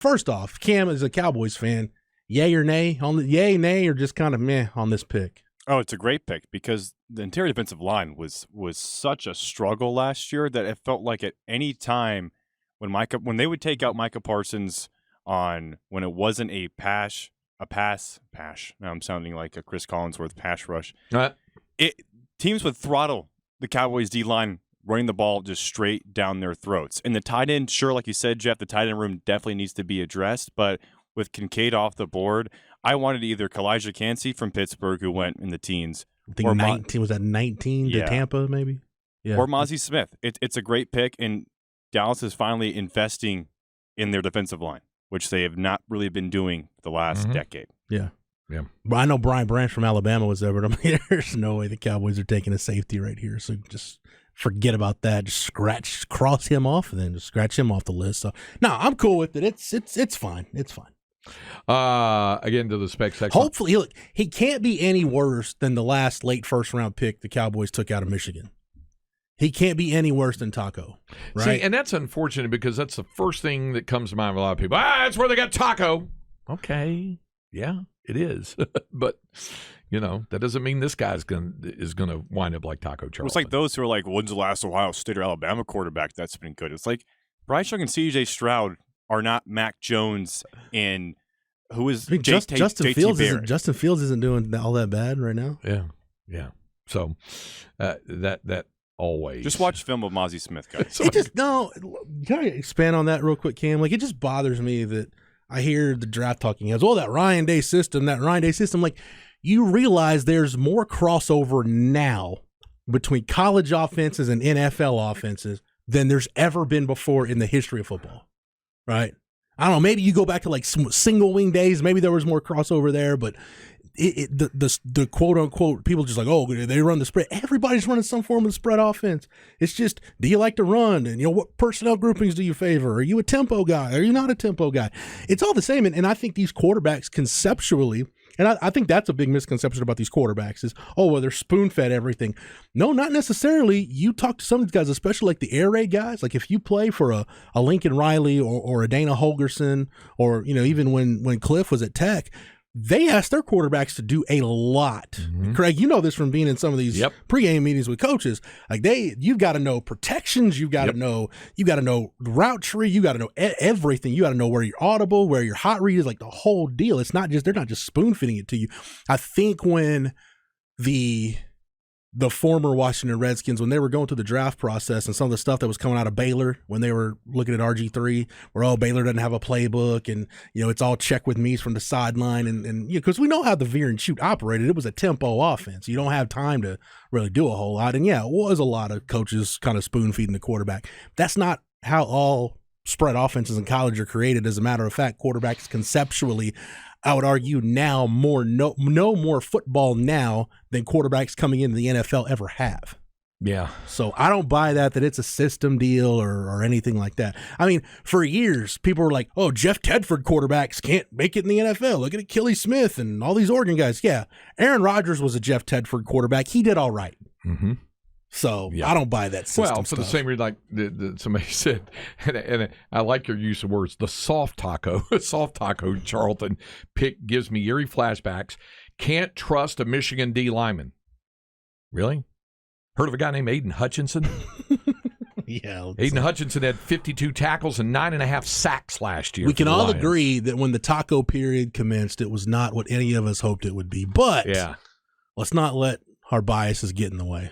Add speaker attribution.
Speaker 1: first off, Cam is a Cowboys fan. Yay or nay nay, or just kind of meh on this pick?
Speaker 2: Oh, it's a great pick because the interior defensive line was such a struggle last year that it felt like at any time when they would take out Micah Parsons when it wasn't a pass. Now I'm sounding like a Chris Collinsworth pass rush. Teams would throttle the Cowboys D-line running the ball just straight down their throats. And the tight end, sure, like you said, Jeff, the tight end room definitely needs to be addressed. But with Kincaid off the board, I wanted either Kalijah Kancey from Pittsburgh, who went in the teens.
Speaker 1: I think 19 was that 19 to Tampa, maybe? Yeah.
Speaker 2: Or Mozzie Smith. It's a great pick, and Dallas is finally investing in their defensive line, which they have not really been doing for the last decade.
Speaker 1: Yeah. But I know Brian Branch from Alabama was there, but I mean, there's no way the Cowboys are taking a safety right here. So just forget about that. Just cross him off, and then just scratch him off the list. So no, I'm cool with it. It's fine. It's fine.
Speaker 3: Again, to the spec section.
Speaker 1: Hopefully, look, he can't be any worse than the last late first round pick the Cowboys took out of Michigan. He can't be any worse than Taco, right?
Speaker 3: See, and that's unfortunate because that's the first thing that comes to mind with a lot of people. That's where they got Taco. Okay, yeah, it is, but that doesn't mean this guy is gonna wind up like Taco Charlton.
Speaker 2: It's like those who are like, when's the last Ohio State or Alabama quarterback that's been good? It's like Bryce Young and C.J. Stroud are not Mac Jones and who is
Speaker 1: Justin Fields isn't doing all that bad right now.
Speaker 3: Yeah. So that always
Speaker 2: just watch film of Mozzie Smith, guys.
Speaker 1: Can I expand on that real quick, Cam? Like, it just bothers me that I hear the draft talking as, that Ryan Day system. Like, you realize there's more crossover now between college offenses and NFL offenses than there's ever been before in the history of football. Right? I don't know. Maybe you go back to like some single wing days. Maybe there was more crossover there, but the quote unquote people just like, they run the spread. Everybody's running some form of spread offense. It's just, do you like to run? And what personnel groupings do you favor? Are you a tempo guy? Are you not a tempo guy? It's all the same. And I think these quarterbacks conceptually, and I think that's a big misconception about these quarterbacks is, they're spoon-fed everything. No, not necessarily. You talk to some of these guys, especially like the air raid guys. Like if you play for a Lincoln Riley or a Dana Holgerson, or even when Cliff was at Tech, they ask their quarterbacks to do a lot. Mm-hmm. Craig, you know this from being in some of these pregame meetings with coaches. Like you've got to know protections, you've got to know route tree, you got to know everything. You got to know where you're audible, where your hot read is, like the whole deal. It's not just, they're not just spoon feeding it to you. I think when the former Washington Redskins, when they were going through the draft process and some of the stuff that was coming out of Baylor when they were looking at RG3, where, Baylor doesn't have a playbook and, it's all check with me from the sideline. And because we know how the veer and shoot operated, it was a tempo offense. You don't have time to really do a whole lot. And it was a lot of coaches kind of spoon feeding the quarterback. That's not how all spread offenses in college are created. As a matter of fact, quarterbacks conceptually, I would argue now know more football now than quarterbacks coming into the NFL ever have.
Speaker 3: Yeah.
Speaker 1: So I don't buy that it's a system deal or anything like that. I mean, for years, people were like, Jeff Tedford quarterbacks can't make it in the NFL. Look at Achilles Smith and all these Oregon guys. Yeah. Aaron Rodgers was a Jeff Tedford quarterback. He did all right.
Speaker 3: Mm-hmm.
Speaker 1: So I don't buy that system
Speaker 3: for
Speaker 1: stuff.
Speaker 3: The same reason, like somebody said, and I like your use of words, the soft taco Charlton pick gives me eerie flashbacks. Can't trust a Michigan D lineman. Really? Heard of a guy named Aiden Hutchinson?
Speaker 1: Yeah.
Speaker 3: Aiden Hutchinson had 52 tackles and 9.5 sacks last year.
Speaker 1: We can all agree that when the taco period commenced, it was not what any of us hoped it would be. But let's not let our biases get in the way.